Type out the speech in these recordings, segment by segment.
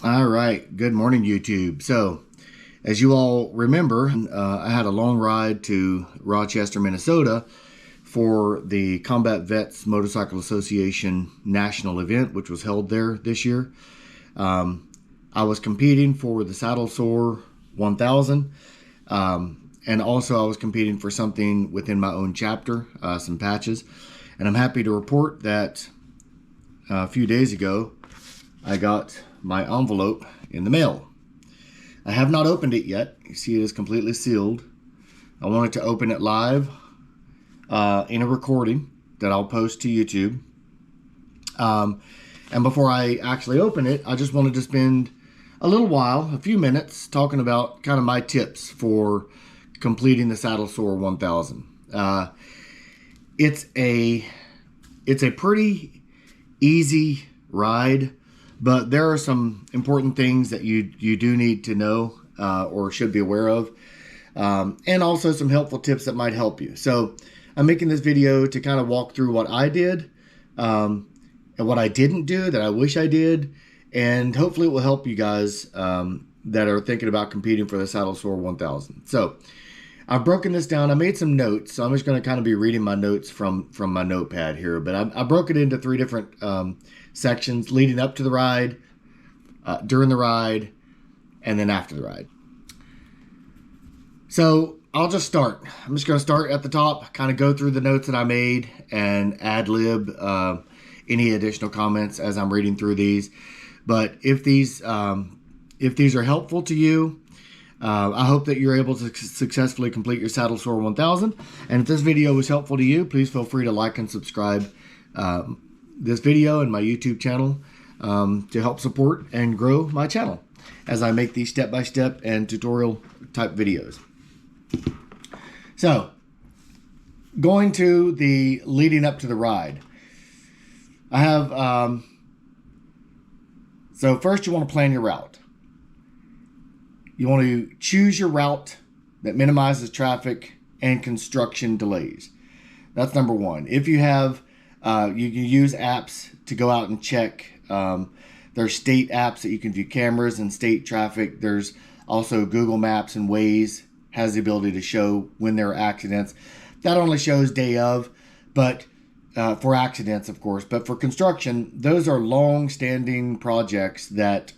All right, good morning, YouTube. So, as you all remember, I had a long ride to Rochester, Minnesota for the Combat Vets Motorcycle Association National event, which was held there this year. I was competing for the Saddle Sore 1000, and also I was competing for something within my own chapter, some patches. And I'm happy to report that a few days ago, I got my envelope in the mail. I have not opened it yet. You see it is completely sealed. I wanted to open it live in a recording that I'll post to YouTube. And before I actually open it, I just wanted to spend a little while, a few minutes, talking about kind of my tips for completing the Saddle Sore 1000. It's a pretty easy ride, but there are some important things that you do need to know or should be aware of, and also some helpful tips that might help you. So I'm making this video to kind of walk through what I did and what I didn't do that I wish I did, and hopefully it will help you guys that are thinking about competing for the Saddle Sore 1000. So I've broken this down. I made some notes, so I'm just going to kind of be reading my notes from my notepad here. But I broke it into three different sections: leading up to the ride, during the ride, and then after the ride. So I'll just start. I'm just going to start at the top, kind of go through the notes that I made, and ad-lib any additional comments as I'm reading through these. But if these are helpful to you, I hope that you're able to successfully complete your Saddle Sore 1000. And if this video was helpful to you, please feel free to like and subscribe this video and my YouTube channel to help support and grow my channel as I make these step-by-step and tutorial type videos. So, going to the leading up to the ride. I have, so first you want to plan your route. You want to choose your route that minimizes traffic and construction delays. That's number one. If you have, you can use apps to go out and check. There's state apps that you can view cameras and state traffic. There's also Google Maps, and Waze has the ability to show when there are accidents. That only shows day of, but for accidents, of course. But for construction, those are long-standing projects that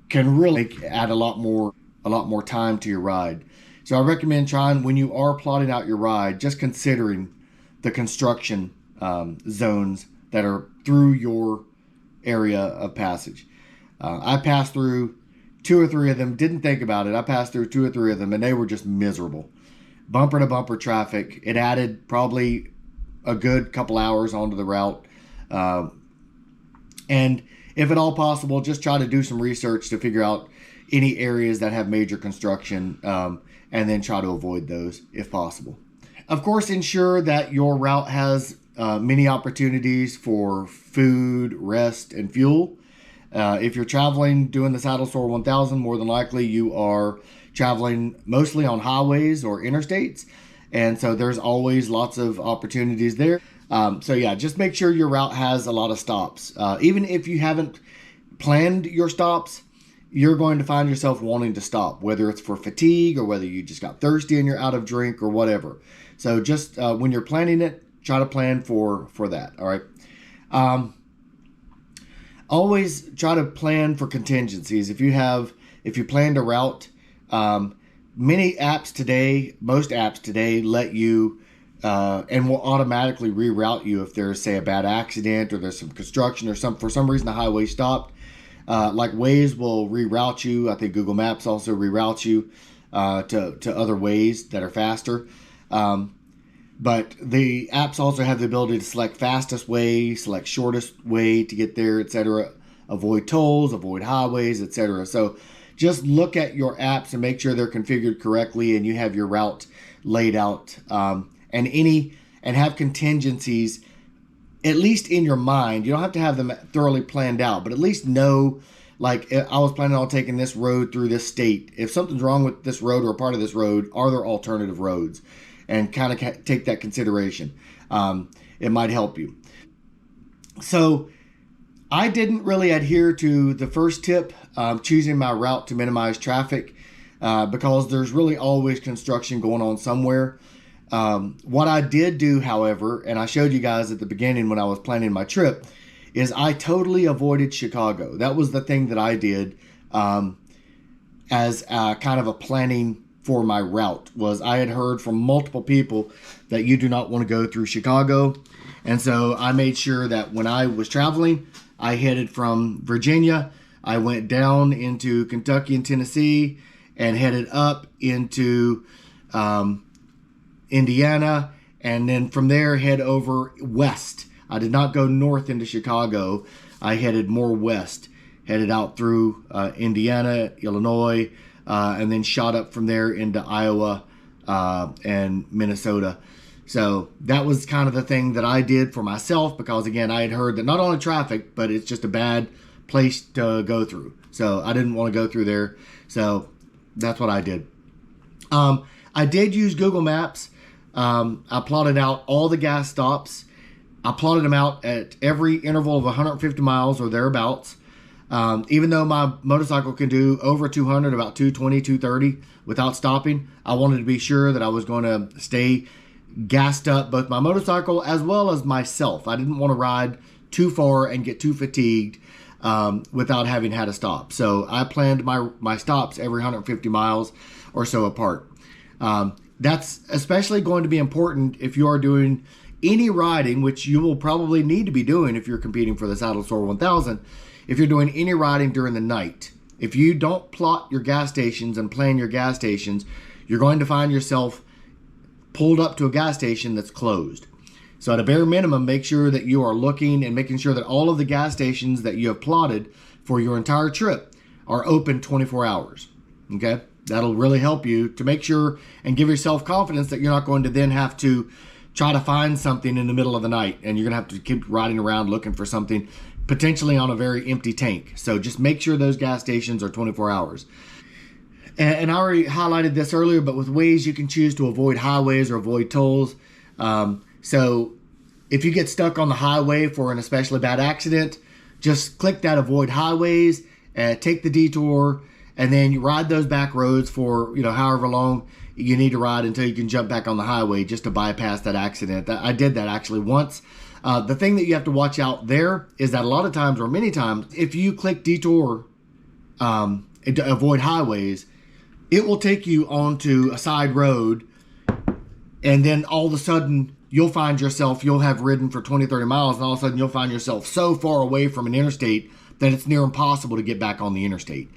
can really add a lot more time to your ride. So I recommend trying, when you are plotting out your ride, just considering the construction zones that are through your area of passage. I passed through 2 or 3 of them, didn't think about it. I passed through 2 or 3 of them, and they were just miserable. Bumper to bumper traffic. It added probably a good couple hours onto the route. And if at all possible, just try to do some research to figure out any areas that have major construction, and then try to avoid those if possible. Of course, ensure that your route has many opportunities for food, rest, and fuel. If you're traveling doing the Saddle Sore 1000, more than likely you are traveling mostly on highways or interstates. And so there's always lots of opportunities there. So yeah, just make sure your route has a lot of stops. Even if you haven't planned your stops, you're going to find yourself wanting to stop, whether it's for fatigue or whether you just got thirsty and you're out of drink or whatever. So just when you're planning it, try to plan for that. All right. Always try to plan for contingencies. If you planned a route, many apps today, most apps today let you and will automatically reroute you if there's, say, a bad accident or there's some construction or for some reason the highway stopped. Like Waze will reroute you. I think Google Maps also reroutes you to other ways that are faster. But the apps also have the ability to select fastest way, select shortest way to get there, etc. Avoid tolls, avoid highways, etc. So just look at your apps and make sure they're configured correctly and you have your route laid out. And have contingencies at least in your mind. You don't have to have them thoroughly planned out, but at least know, like, I was planning on taking this road through this state. If something's wrong with this road or a part of this road, are there alternative roads? And kind of take that consideration. It might help you. So I didn't really adhere to the first tip, choosing my route to minimize traffic, because there's really always construction going on somewhere. What I did do, however, and I showed you guys at the beginning when I was planning my trip, is I totally avoided Chicago. That was the thing that I did as kind of a planning for my route. Was I had heard from multiple people that you do not want to go through Chicago. And so I made sure that when I was traveling, I headed from Virginia. I went down into Kentucky and Tennessee and headed up into Indiana. And then from there, head over west. I did not go north into Chicago. I headed more west, headed out through Indiana, Illinois, and then shot up from there into Iowa and Minnesota. So that was kind of the thing that I did for myself, because again, I had heard that not only traffic, but it's just a bad place to go through. So I didn't want to go through there. So that's what I did. I did use Google Maps. I plotted out all the gas stops. I plotted them out at every interval of 150 miles or thereabouts. Even though my motorcycle can do over 200, about 220, 230 without stopping, I wanted to be sure that I was going to stay gassed up, both my motorcycle as well as myself. I didn't want to ride too far and get too fatigued without having had a stop. So I planned my stops every 150 miles or so apart. That's especially going to be important if you are doing any riding, which you will probably need to be doing if you're competing for the Saddle Store 1000. If you're doing any riding during the night, if you don't plot your gas stations and plan your gas stations, you're going to find yourself pulled up to a gas station that's closed. So at a bare minimum, make sure that you are looking and making sure that all of the gas stations that you have plotted for your entire trip are open 24 hours. Okay? That'll really help you to make sure and give yourself confidence that you're not going to then have to try to find something in the middle of the night, and you're going to have to keep riding around looking for something potentially on a very empty tank. So just make sure those gas stations are 24 hours. And I already highlighted this earlier, but with Waze, you can choose to avoid highways or avoid tolls. So if you get stuck on the highway for an especially bad accident, just click that avoid highways, take the detour, and then you ride those back roads for, however long you need to ride until you can jump back on the highway just to bypass that accident. I did that actually once. The thing that you have to watch out there is that a lot of times, or many times, if you click detour to avoid highways, it will take you onto a side road, and then all of a sudden you'll have ridden for 20, 30 miles, and all of a sudden you'll find yourself so far away from an interstate that it's near impossible to get back on the interstate.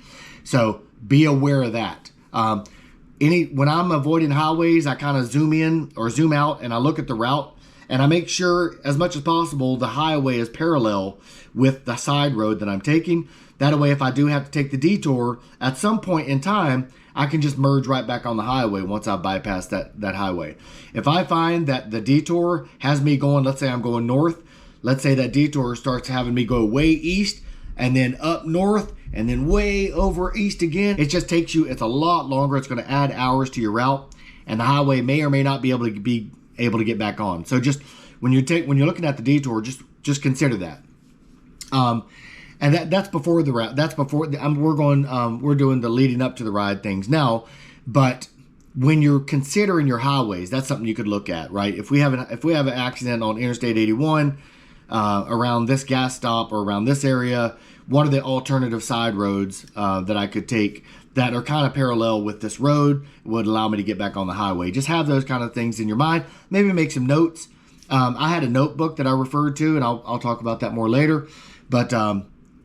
So be aware of that. When I'm avoiding highways, I kind of zoom in or zoom out and I look at the route, and I make sure as much as possible the highway is parallel with the side road that I'm taking. That way, if I do have to take the detour at some point in time, I can just merge right back on the highway once I've bypassed that highway. If I find that the detour has me going, let's say I'm going north, let's say that detour starts having me go way east and then up north and then way over east again, it just takes you, it's a lot longer. It's going to add hours to your route, and the highway may or may not be able to get back on. So just when you're looking at the detour, just consider that. And that's before the route. That's before we're doing the leading up to the ride things now. But when you're considering your highways, that's something you could look at, right? If we have an accident on Interstate 81 around this gas stop or around this area, what are the alternative side roads that I could take that are kind of parallel with this road, would allow me to get back on the highway? Just have those kind of things in your mind. Maybe make some notes. I had a notebook that I referred to, and I'll talk about that more later. But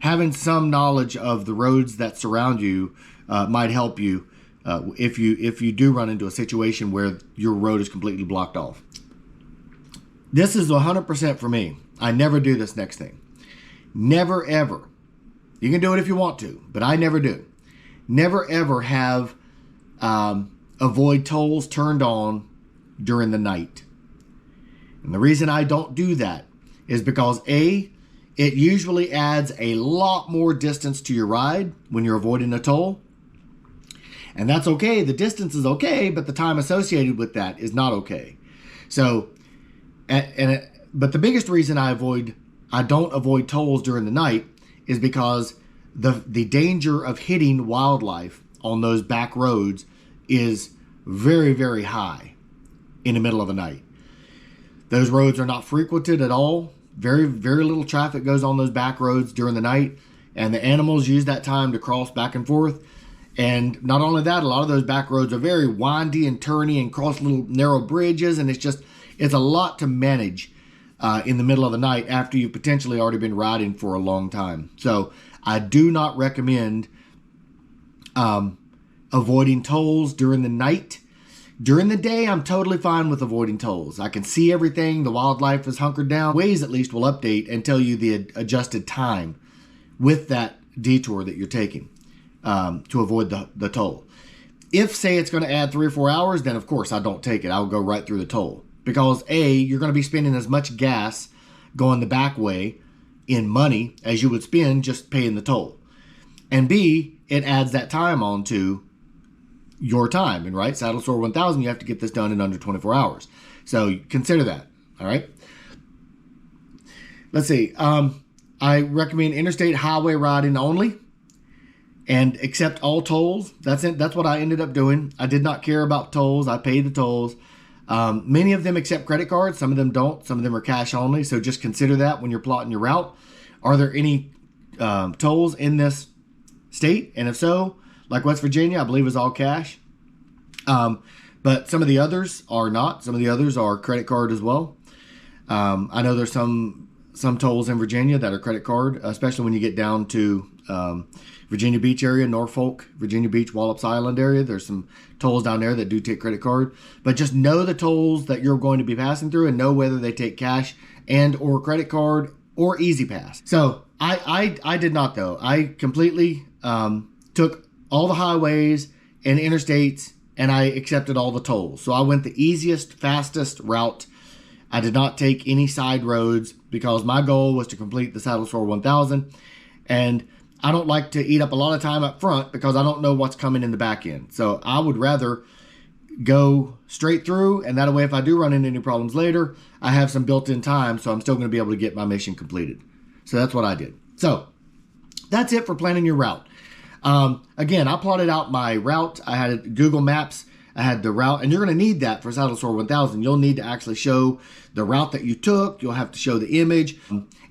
having some knowledge of the roads that surround you might help you if you do run into a situation where your road is completely blocked off. This is 100% for me. I never do this next thing. Never ever. You can do it if you want to, but I never do. Never ever have avoid tolls turned on during the night. And the reason I don't do that is because it usually adds a lot more distance to your ride when you're avoiding a toll. And that's okay. The distance is okay, but the time associated with that is not okay. So, but the biggest reason I avoid I don't avoid tolls during the night is because the danger of hitting wildlife on those back roads is very, very high in the middle of the night. Those roads are not frequented at all. Very, very little traffic goes on those back roads during the night, and the animals use that time to cross back and forth. And not only that, a lot of those back roads are very windy and turny and cross little narrow bridges, and it's a lot to manage in the middle of the night after you've potentially already been riding for a long time. So I do not recommend avoiding tolls during the night. During the day, I'm totally fine with avoiding tolls. I can see everything. The wildlife is hunkered down. Waze at least will update and tell you the adjusted time with that detour that you're taking to avoid the toll. If, say, it's going to add 3 or 4 hours, then of course I don't take it. I'll go right through the toll. Because A, you're going to be spending as much gas going the back way in money as you would spend just paying the toll. And B, it adds that time on to your time. And right, Saddle Store 1000, you have to get this done in under 24 hours. So consider that. All right. Let's see. I recommend interstate highway riding only and accept all tolls. That's it. That's what I ended up doing. I did not care about tolls. I paid the tolls. Many of them accept credit cards. Some of them don't. Some of them are cash only. So just consider that when you're plotting your route. Are there any tolls in this state? And if so, like West Virginia, I believe is all cash. But some of the others are not. Some of the others are credit card as well. I know there's some tolls in Virginia that are credit card, especially when you get down to Virginia Beach area, Norfolk, Virginia Beach, Wallops Island area. There's some tolls down there that do take credit card. But just know the tolls that you're going to be passing through and know whether they take cash and or credit card or Easy Pass. So I did not, though. I completely took all the highways and interstates and I accepted all the tolls. So I went the easiest, fastest route. I did not take any side roads because my goal was to complete the Saddle Store 1000. And I don't like to eat up a lot of time up front because I don't know what's coming in the back end. So I would rather go straight through, and that way if I do run into any problems later, I have some built-in time, so I'm still going to be able to get my mission completed. So that's what I did. So that's it for planning your route. Again, I plotted out my route. I had Google Maps. I had the route, and you're going to need that for Saddle Store 1000. You'll need to actually show the route that you took. You'll have to show the image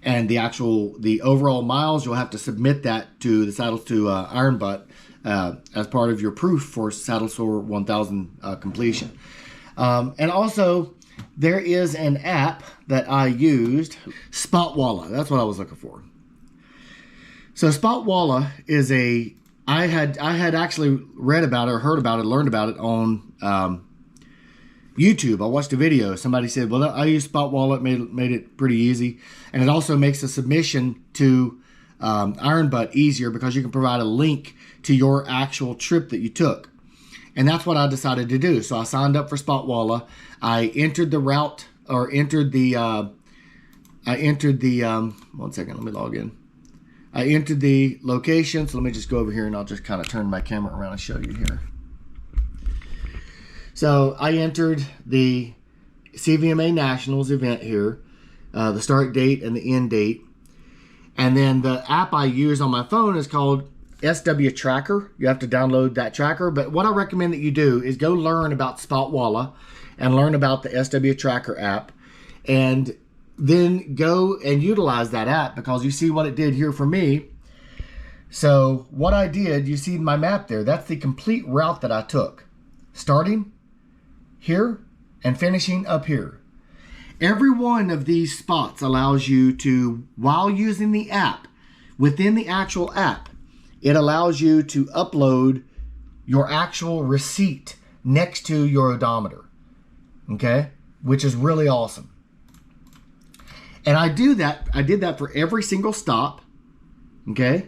and the overall miles. You'll have to submit that to the Iron Butt as part of your proof for Saddle Store 1000 completion. And also, there is an app that I used, Spotwalla. That's what I was looking for. So Spotwalla is I had actually read about it or heard about it, learned about it on YouTube. I watched a video. Somebody said, well, I use Spotwalla. It made it pretty easy. And it also makes a submission to Iron Butt easier because you can provide a link to your actual trip that you took. And that's what I decided to do. So I signed up for Spotwalla. I entered the route or entered the, one second, let me log in. I entered the location, so let me just go over here and I'll just kind of turn my camera around and show you here. So I entered the CVMA Nationals event here, the start date and the end date. And then the app I use on my phone is called SWTracker. You have to download that tracker. But what I recommend that you do is go learn about Spotwalla and learn about the SWTracker app. And then go and utilize that app because you see what it did here for me. So what I did, you see my map there, that's the complete route that I took. Starting here and finishing up here. Every one of these spots allows you to, while using the app, within the actual app, it allows you to upload your actual receipt next to your odometer. Okay? Which is really awesome. And I did that for every single stop, okay?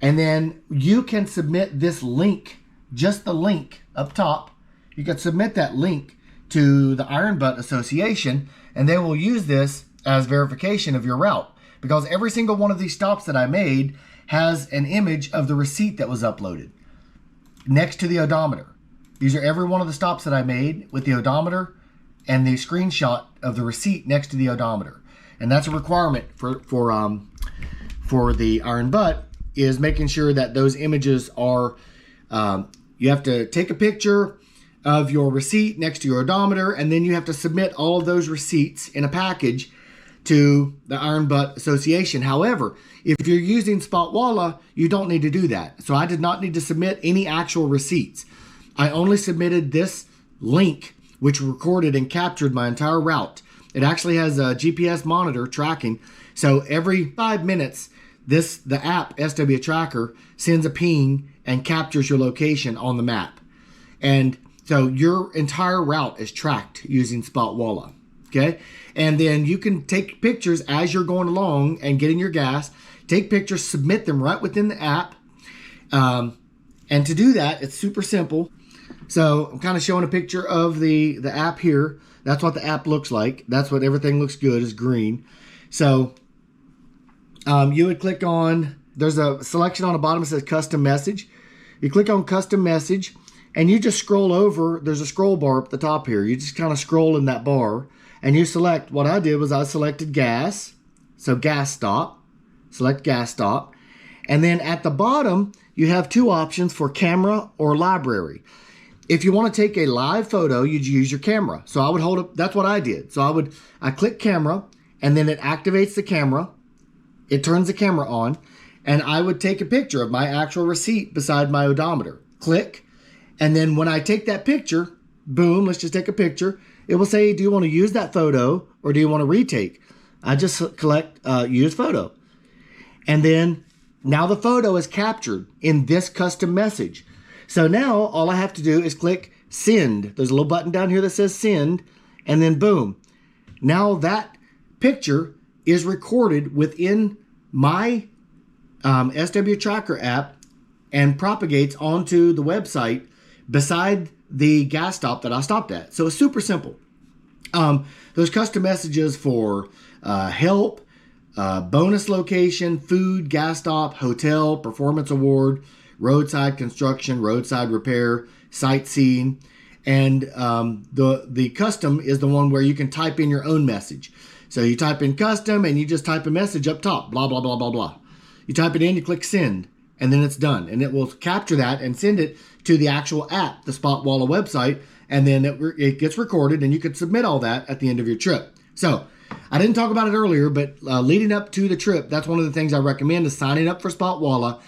And then you can submit this link, just the link up top. You can submit that link to the Iron Butt Association, and they will use this as verification of your route. Because every single one of these stops that I made has an image of the receipt that was uploaded next to the odometer. These are every one of the stops that I made with the odometer and the screenshot of the receipt next to the odometer. And that's a requirement for the iron butt, is making sure that those images are, you have to take a picture of your receipt next to your odometer, and then you have to submit all of those receipts in a package to the Iron Butt Association. However, if you're using Spotwalla, you don't need to do that. So I did not need to submit any actual receipts. I only submitted this link, which recorded and captured my entire route. It actually has a GPS monitor tracking. So every 5 minutes, the app SWTracker sends a ping and captures your location on the map. And so your entire route is tracked using Spotwalla. Okay. And then you can take pictures as you're going along and getting your gas, take pictures, submit them right within the app. And to do that, it's super simple. So I'm kind of showing a picture of the app here. That's what the app looks like. That's what everything looks good, is green. So you would click on, there's a selection on the bottom that says custom message. You click on custom message and you just scroll over. There's a scroll bar up at the top here. You just kind of scroll in that bar and you select. What I did was I selected gas. So gas stop, select gas stop. And then at the bottom, you have two options for camera or library. If you want to take a live photo, you'd use your camera. So I would hold up, that's what I did. So I click camera, and then it activates the camera. It turns the camera on, and I would take a picture of my actual receipt beside my odometer. Click, and then when I take that picture, boom, let's just take a picture. It will say, do you want to use that photo or do you want to retake? I just select use photo. And then now the photo is captured in this custom message. So now all I have to do is click send. There's a little button down here that says send, and then boom. Now that picture is recorded within my SWTracker app and propagates onto the website beside the gas stop that I stopped at. So it's super simple. There's custom messages for help, bonus location, food, gas stop, hotel, performance award, roadside construction, roadside repair, sightseeing, and the custom is the one where you can type in your own message. So you type in custom and you just type a message up top, blah, blah, blah, blah, blah. You type it in, you click send, and then it's done. And it will capture that and send it to the actual app, the Spotwalla website, and then it gets recorded and you can submit all that at the end of your trip. So I didn't talk about it earlier, but leading up to the trip, that's one of the things I recommend, is signing up for Spotwalla.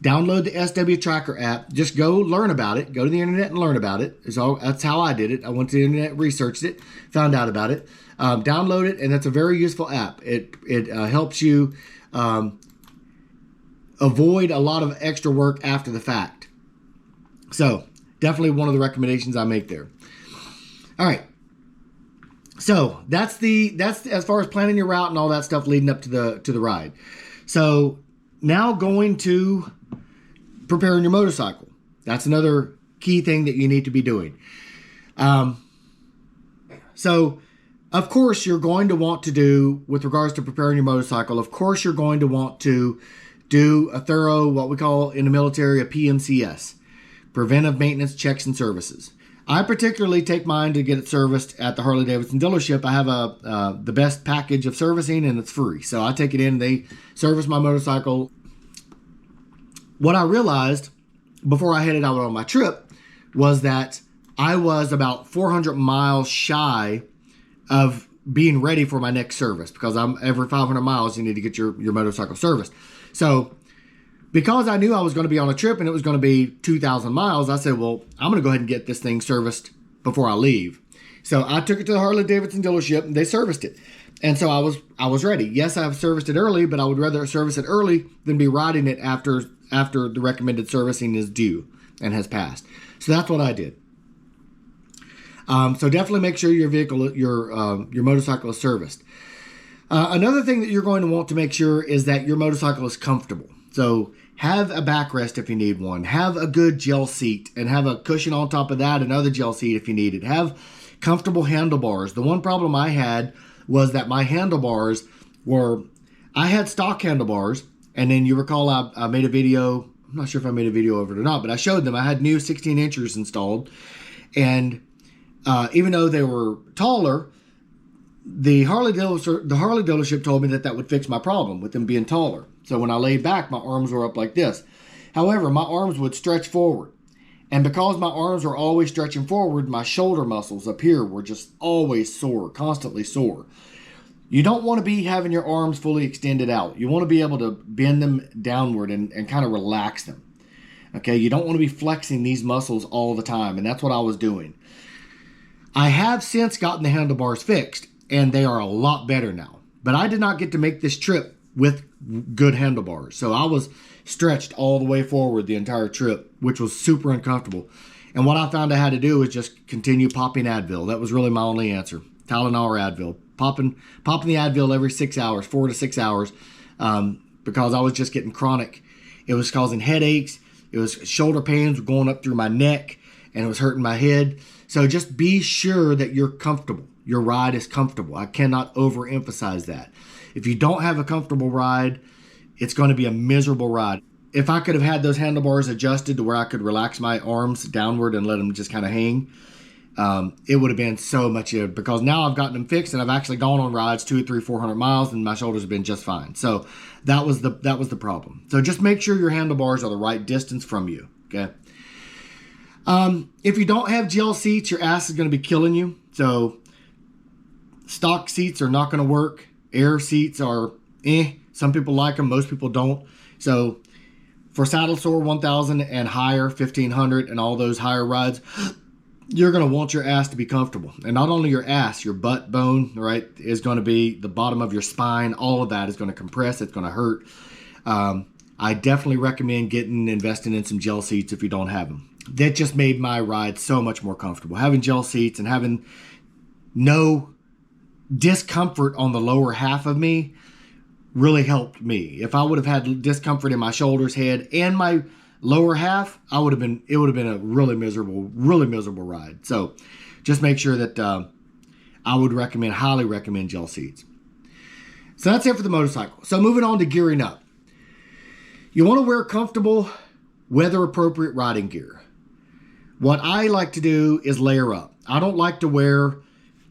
Download the SWTracker app. Just go learn about it. Go to the internet and learn about it. That's how I did it. I went to the internet, researched it, found out about it. Download it, and it's a very useful app. It helps you avoid a lot of extra work after the fact. So definitely one of the recommendations I make there. All right. So that's as far as planning your route and all that stuff leading up to the ride. So now going to preparing your motorcycle. That's another key thing that you need to be doing. So of course you're going to want to do, with regards to preparing your motorcycle, of course you're going to want to do a thorough, what we call in the military, a PMCS, preventive maintenance checks and services. I particularly take mine to get it serviced at the Harley-Davidson dealership. I have the best package of servicing, and it's free. So I take it in, they service my motorcycle. What I realized before I headed out on my trip was that I was about 400 miles shy of being ready for my next service, because every 500 miles you need to get your motorcycle serviced. So because I knew I was going to be on a trip and it was going to be 2,000 miles, I said, well, I'm going to go ahead and get this thing serviced before I leave. So I took it to the Harley-Davidson dealership and they serviced it. And so I was ready. Yes, I've serviced it early, but I would rather service it early than be riding it after the recommended servicing is due and has passed. So that's what I did. So definitely make sure your vehicle, your motorcycle is serviced. Another thing that you're going to want to make sure is that your motorcycle is comfortable. So have a backrest if you need one. Have a good gel seat and have a cushion on top of that, another gel seat if you need it. Have comfortable handlebars. The one problem I had was that my handlebars I had stock handlebars, and then you recall I made a video, I'm not sure if I made a video of it or not, but I showed them. I had new 16 inchers installed, and even though they were taller, the Harley dealership told me that that would fix my problem with them being taller. So when I laid back, my arms were up like this. However, my arms would stretch forward. And because my arms were always stretching forward, my shoulder muscles up here were just always sore, constantly sore. You don't want to be having your arms fully extended out. You want to be able to bend them downward and kind of relax them. Okay, you don't want to be flexing these muscles all the time, and that's what I was doing. I have since gotten the handlebars fixed, and they are a lot better now. But I did not get to make this trip with good handlebars. So I was stretched all the way forward the entire trip, which was super uncomfortable. And what I found I had to do was just continue popping Advil. That was really my only answer. Tylenol or Advil. Popping the Advil every 6 hours, 4 to 6 hours, because I was just getting chronic. It was causing headaches. It was shoulder pains going up through my neck, and it was hurting my head. So just be sure that you're comfortable. Your ride is comfortable. I cannot overemphasize that. If you don't have a comfortable ride, it's going to be a miserable ride. If I could have had those handlebars adjusted to where I could relax my arms downward and let them just kind of hang, it would have been so much easier, because now I've gotten them fixed and I've actually gone on rides 200, 300, 400 miles and my shoulders have been just fine. So that was the problem. So just make sure your handlebars are the right distance from you. Okay. If you don't have gel seats, your ass is going to be killing you. So stock seats are not going to work. Air seats are some people like them, most people don't. So for saddle sore 1000 and higher, 1500 and all those higher rides, you're going to want your ass to be comfortable. And not only your ass, your butt bone, right, is going to be the bottom of your spine. All of that is going to compress. It's going to hurt. I definitely recommend investing in some gel seats if you don't have them. That just made my ride so much more comfortable. Having gel seats and having no discomfort on the lower half of me really helped me. If I would have had discomfort in my shoulders, head, and my lower half, it would have been a really miserable ride. So just make sure that I would highly recommend gel seats. So that's it for the motorcycle. So moving on to gearing up. You want to wear comfortable, weather appropriate riding gear. What I like to do is layer up. I don't like to wear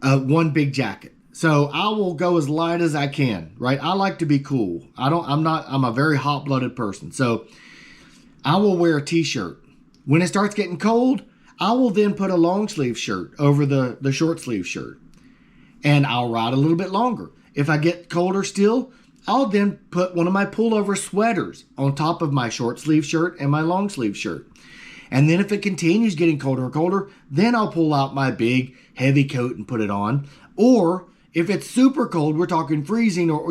one big jacket. So I will go as light as I can, right? I like to be cool. I'm a very hot-blooded person. So I will wear a t-shirt. When it starts getting cold, I will then put a long sleeve shirt over the short sleeve shirt. And I'll ride a little bit longer. If I get colder still, I'll then put one of my pullover sweaters on top of my short sleeve shirt and my long sleeve shirt. And then if it continues getting colder and colder, then I'll pull out my big heavy coat and put it on. Or if it's super cold, we're talking freezing or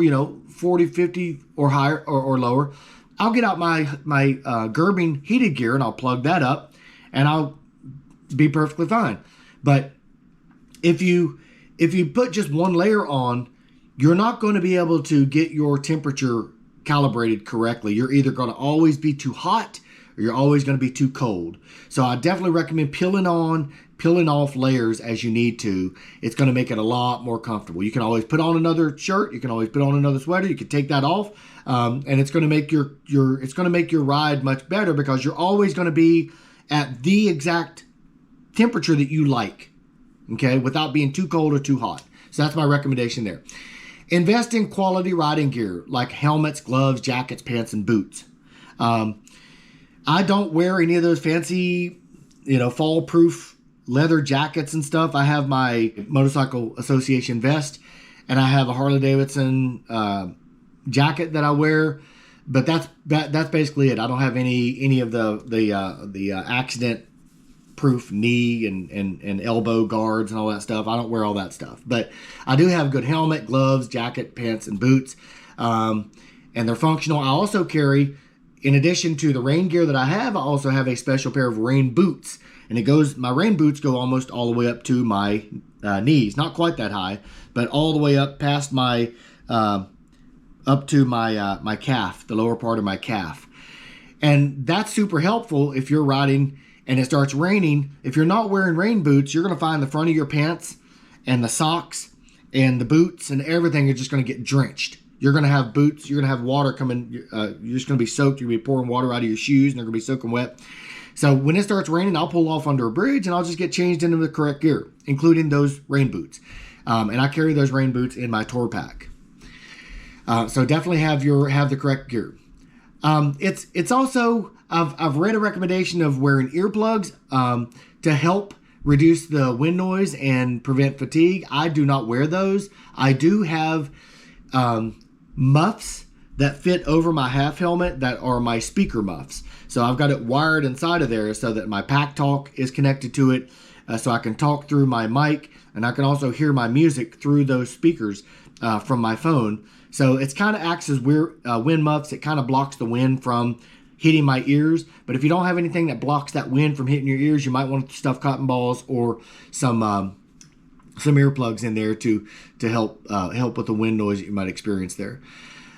40, 50 or higher or lower, I'll get out my Gerbing heated gear and I'll plug that up and I'll be perfectly fine. But if you put just one layer on, you're not going to be able to get your temperature calibrated correctly. You're either going to always be too hot or you're always going to be too cold. So I definitely recommend peeling off layers as you need to. It's going to make it a lot more comfortable. You can always put on another shirt. You can always put on another sweater. You can take that off, and it's going to make your ride much better, because you're always going to be at the exact temperature that you like, okay, without being too cold or too hot. So that's my recommendation there. Invest in quality riding gear like helmets, gloves, jackets, pants, and boots. I don't wear any of those fancy, fall-proof leather jackets and stuff. I have my Motorcycle Association vest, and I have a Harley-Davidson jacket that I wear, but that's basically it. I don't have any of the accident-proof knee and elbow guards and all that stuff. I don't wear all that stuff, but I do have good helmet, gloves, jacket, pants, and boots, and they're functional. I also carry, in addition to the rain gear that I also have a special pair of rain boots. And my rain boots go almost all the way up to my knees. Not quite that high, but all the way up past my calf, the lower part of my calf. And that's super helpful if you're riding and it starts raining. If you're not wearing rain boots, you're going to find the front of your pants and the socks and the boots and everything are just going to get drenched. You're going to have boots. You're going to have water coming. You're just going to be soaked. You're going to be pouring water out of your shoes, and they're going to be soaking wet. So when it starts raining, I'll pull off under a bridge and I'll just get changed into the correct gear, including those rain boots. And I carry those rain boots in my tour pack. So definitely have the correct gear. It's also, I've read a recommendation of wearing earplugs to help reduce the wind noise and prevent fatigue. I do not wear those. I do have muffs that fit over my half helmet that are my speaker muffs. So I've got it wired inside of there so that my pack talk is connected to it, so I can talk through my mic, and I can also hear my music through those speakers from my phone. So it's kind of acts as wind muffs. It kind of blocks the wind from hitting my ears. But if you don't have anything that blocks that wind from hitting your ears, you might want to stuff cotton balls or some earplugs in there to help with the wind noise that you might experience there.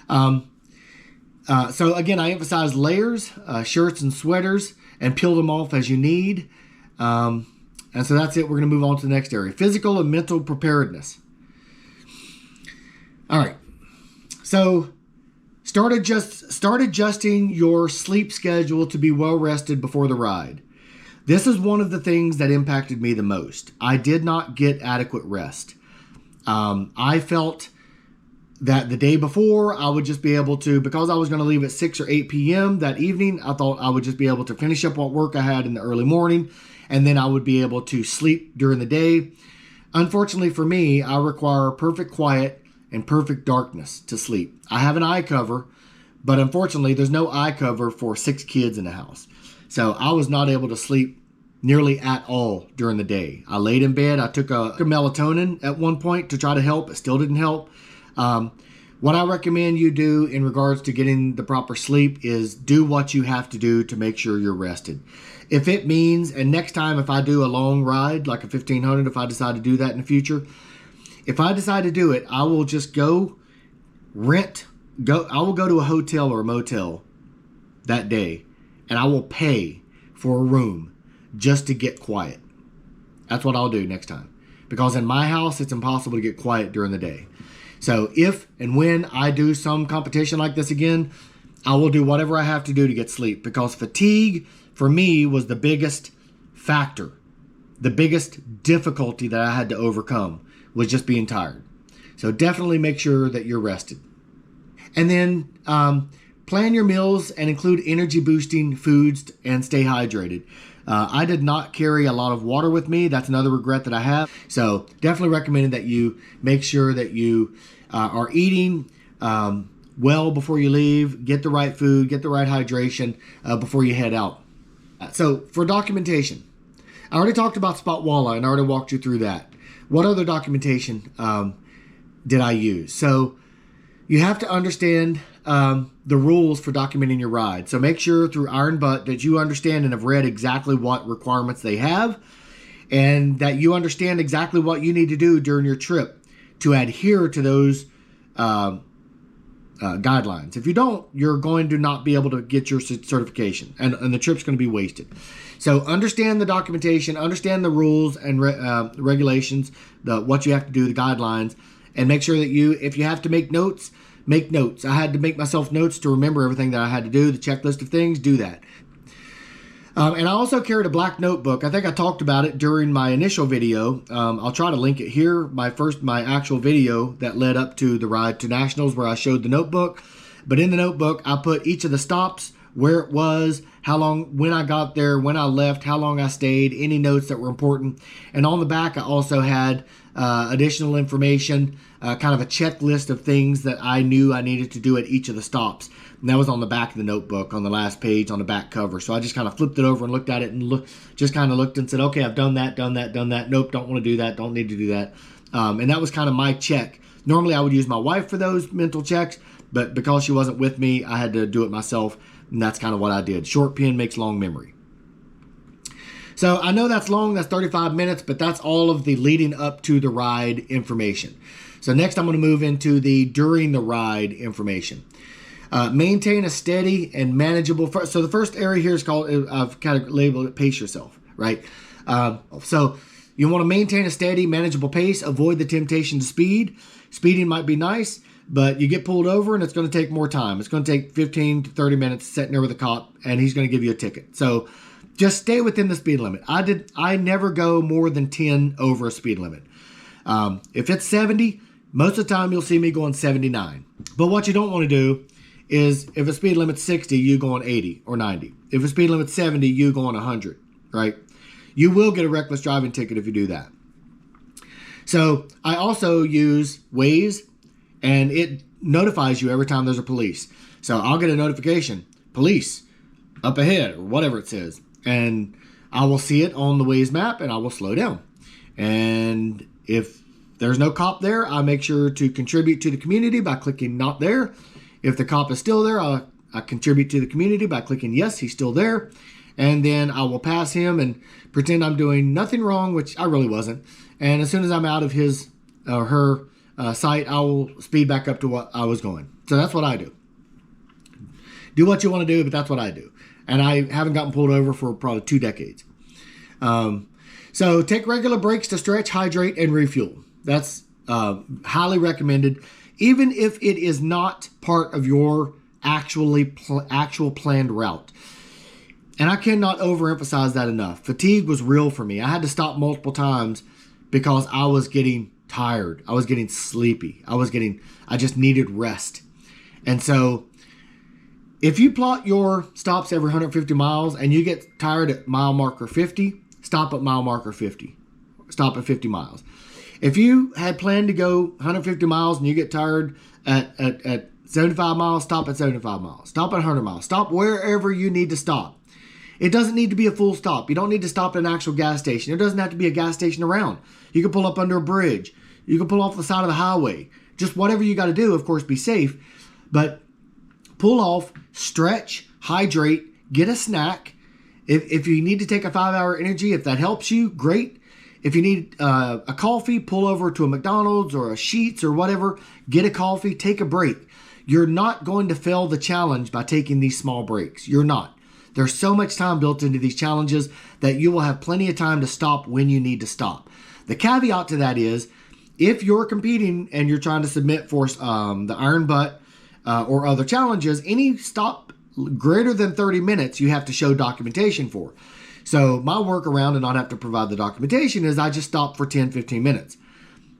So again, I emphasize layers, shirts and sweaters, and peel them off as you need. And so that's it. We're going to move on to the next area: physical and mental preparedness. All right. So start adjusting your sleep schedule to be well rested before the ride. This is one of the things that impacted me the most. I did not get adequate rest. I felt that the day before I would just be able to, because I was going to leave at 6 or 8 p.m. that evening, I thought I would just be able to finish up what work I had in the early morning, and then I would be able to sleep during the day. Unfortunately for me, I require perfect quiet and perfect darkness to sleep. I have an eye cover, but unfortunately there's no eye cover for 6 kids in the house. So I was not able to sleep nearly at all during the day. I laid in bed. I took a melatonin at one point to try to help. It still didn't help. What I recommend you do in regards to getting the proper sleep is do what you have to do to make sure you're rested. If it means, and next time if I do a long ride, like a 1500, if I decide to do that in the future, if I decide to do it, I will just I will go to a hotel or a motel that day, and I will pay for a room just to get quiet. That's what I'll do next time. Because in my house, it's impossible to get quiet during the day. So if and when I do some competition like this again, I will do whatever I have to do to get sleep. Because fatigue, for me, was the biggest factor. The biggest difficulty that I had to overcome was just being tired. So definitely make sure that you're rested. And then plan your meals and include energy boosting foods and stay hydrated. I did not carry a lot of water with me. That's another regret that I have. So definitely recommended that you make sure that you are eating well before you leave. Get the right food, get the right hydration before you head out. So for documentation, I already talked about Spotwalla and I already walked you through that. What other documentation did I use? So you have to understand the rules for documenting your ride. So make sure through Iron Butt that you understand and have read exactly what requirements they have, and that you understand exactly what you need to do during your trip to adhere to those guidelines. If you don't, you're going to not be able to get your certification, and the trip's going to be wasted. So understand the documentation, understand the rules and regulations, what you have to do, the guidelines, and make sure that if you have to make notes, make notes. I had to make myself notes to remember everything that I had to do, the checklist of things, do that. And I also carried a black notebook. I think I talked about it during my initial video. I'll try to link it here, my actual video that led up to the ride to Nationals, where I showed the notebook. But in the notebook, I put each of the stops, where it was, how long, when I got there, when I left, how long I stayed, any notes that were important. And on the back, I also had additional information, kind of a checklist of things that I knew I needed to do at each of the stops. And that was on the back of the notebook, on the last page, on the back cover. So I just kind of flipped it over and looked at it and just kind of looked and said, okay, I've done that. Nope, don't want to do that. Don't need to do that. And that was kind of my check. Normally I would use my wife for those mental checks, but because she wasn't with me, I had to do it myself. And that's kind of what I did. Short pen makes long memory. So I know that's long, that's 35 minutes, but that's all of the leading up to the ride information. So next I'm going to move into the during the ride information. Maintain a steady and manageable. So the first area here is called, I've kind of labeled it, pace yourself, right? So you want to maintain a steady, manageable pace. Avoid the temptation to speed. Speeding might be nice, but you get pulled over and it's going to take more time. It's going to take 15 to 30 minutes sitting there with a cop, and he's going to give you a ticket. So just stay within the speed limit. I never go more than 10 over a speed limit. If it's 70, most of the time you'll see me going 79. But what you don't want to do is if a speed limit's 60, you go on 80 or 90. If a speed limit's 70, you go on 100, right? You will get a reckless driving ticket if you do that. So I also use Waze, and it notifies you every time there's a police. So I'll get a notification, police up ahead, or whatever it says. And I will see it on the Waze map, and I will slow down. And if there's no cop there, I make sure to contribute to the community by clicking not there. If the cop is still there, I contribute to the community by clicking yes, he's still there. And then I will pass him and pretend I'm doing nothing wrong, which I really wasn't. And as soon as I'm out of his or her sight, I will speed back up to what I was going. So that's what I do. Do what you want to do, but that's what I do. And I haven't gotten pulled over for probably 2 decades. So take regular breaks to stretch, hydrate, and refuel. That's highly recommended, even if it is not part of your actual planned route. And I cannot overemphasize that enough. Fatigue was real for me. I had to stop multiple times because I was getting tired. I was getting sleepy. I just needed rest. And so if you plot your stops every 150 miles and you get tired at mile marker 50, stop at mile marker 50. Stop at 50 miles. If you had planned to go 150 miles and you get tired at 75 miles, stop at 75 miles. Stop at 100 miles. Stop wherever you need to stop. It doesn't need to be a full stop. You don't need to stop at an actual gas station. There doesn't have to be a gas station around. You can pull up under a bridge. You can pull off the side of the highway. Just whatever you got to do, of course, be safe. But pull off, stretch, hydrate, get a snack. If you need to take a 5-hour energy, if that helps you, great. If you need a coffee, pull over to a McDonald's or a Sheetz or whatever. Get a coffee, take a break. You're not going to fail the challenge by taking these small breaks. You're not. There's so much time built into these challenges that you will have plenty of time to stop when you need to stop. The caveat to that is, if you're competing and you're trying to submit for the Iron Butt or other challenges, any stop greater than 30 minutes you have to show documentation for. So my workaround to not have to provide the documentation is I just stop for 10, 15 minutes.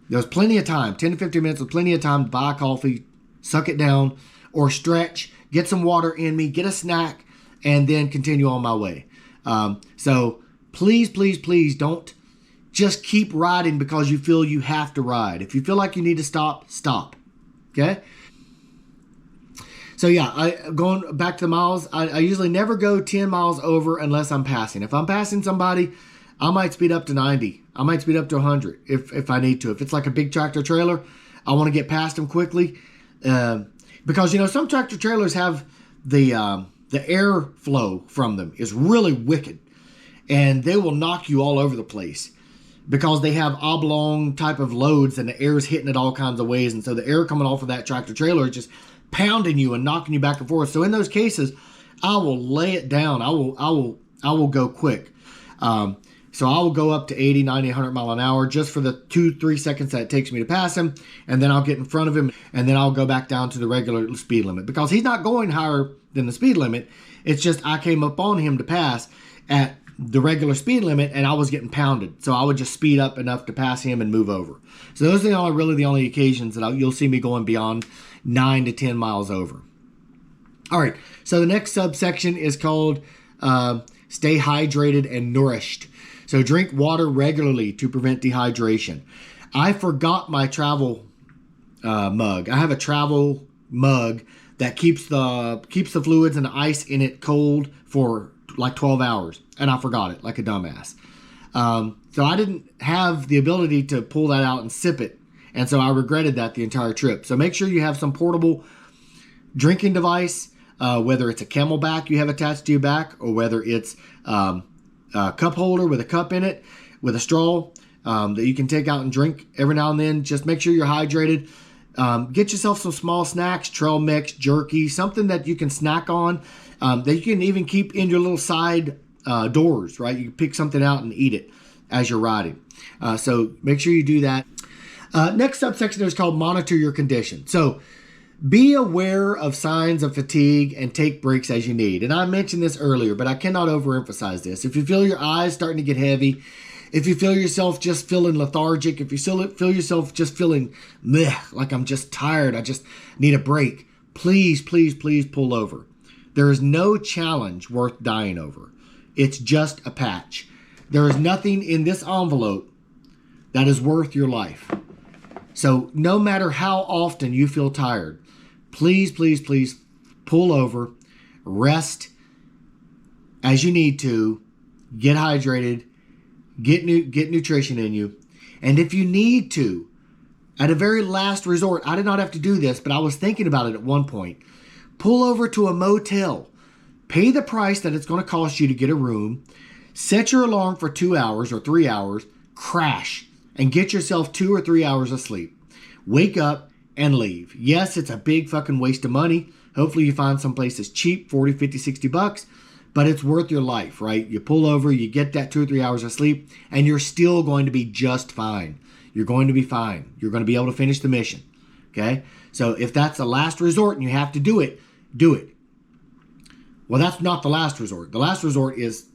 There's plenty of time, 10 to 15 minutes with plenty of time to buy a coffee, suck it down, or stretch, get some water in me, get a snack, and then continue on my way. So please, please, please don't just keep riding because you feel you have to ride. If you feel like you need to stop, stop. Okay? So yeah, going back to the miles, I usually never go 10 miles over unless I'm passing. If I'm passing somebody, I might speed up to 90. I might speed up to 100 if I need to. If it's like a big tractor trailer, I want to get past them quickly. Because, some tractor trailers have the air flow from them is really wicked. And they will knock you all over the place because they have oblong type of loads and the air is hitting it all kinds of ways. And so the air coming off of that tractor trailer is just pounding you and knocking you back and forth. So in those cases, I will lay it down. I will go quick. So I will go up to 80, 90, 100 mile an hour just for the 2-3 seconds that it takes me to pass him. And then I'll get in front of him and then I'll go back down to the regular speed limit because he's not going higher than the speed limit. It's just I came up on him to pass at the regular speed limit and I was getting pounded. So I would just speed up enough to pass him and move over. So those are really the only occasions that you'll see me going beyond 9 to 10 miles over. All right. So the next subsection is called stay hydrated and nourished. So drink water regularly to prevent dehydration. I forgot my travel mug. I have a travel mug that keeps the fluids and the ice in it cold for like 12 hours. And I forgot it like a dumbass. So I didn't have the ability to pull that out and sip it. And so I regretted that the entire trip. So make sure you have some portable drinking device, whether it's a Camelback you have attached to your back or whether it's a cup holder with a cup in it with a straw that you can take out and drink every now and then. Just make sure you're hydrated. Get yourself some small snacks, trail mix, jerky, something that you can snack on, that you can even keep in your little side doors, right? You can pick something out and eat it as you're riding. So make sure you do that. Next subsection is called monitor your condition. So Be aware of signs of fatigue and take breaks as you need. And I mentioned this earlier, but I cannot overemphasize this. If you feel your eyes starting to get heavy, if you feel yourself just feeling lethargic, if you feel yourself just feeling meh, like I'm just tired, I just need a break, please, please, please pull over. There is no challenge worth dying over. It's just a patch. There is nothing in this envelope that is worth your life. So no matter how often you feel tired, please, please, please pull over, rest as you need to, get hydrated, get nutrition in you. And if you need to, at a very last resort, I did not have to do this, but I was thinking about it at one point, pull over to a motel, pay the price that it's going to cost you to get a room, set your alarm for 2 hours or 3 hours, crash, and get yourself 2 or 3 hours of sleep. Wake up and leave. Yes, it's a big fucking waste of money. Hopefully you find some place that's cheap, 40, 50, 60 bucks, but it's worth your life, right? You pull over, you get that 2 or 3 hours of sleep, and you're still going to be just fine. You're going to be fine. You're going to be able to finish the mission, okay? So if that's the last resort and you have to do it, do it. Well, that's not the last resort. The last resort is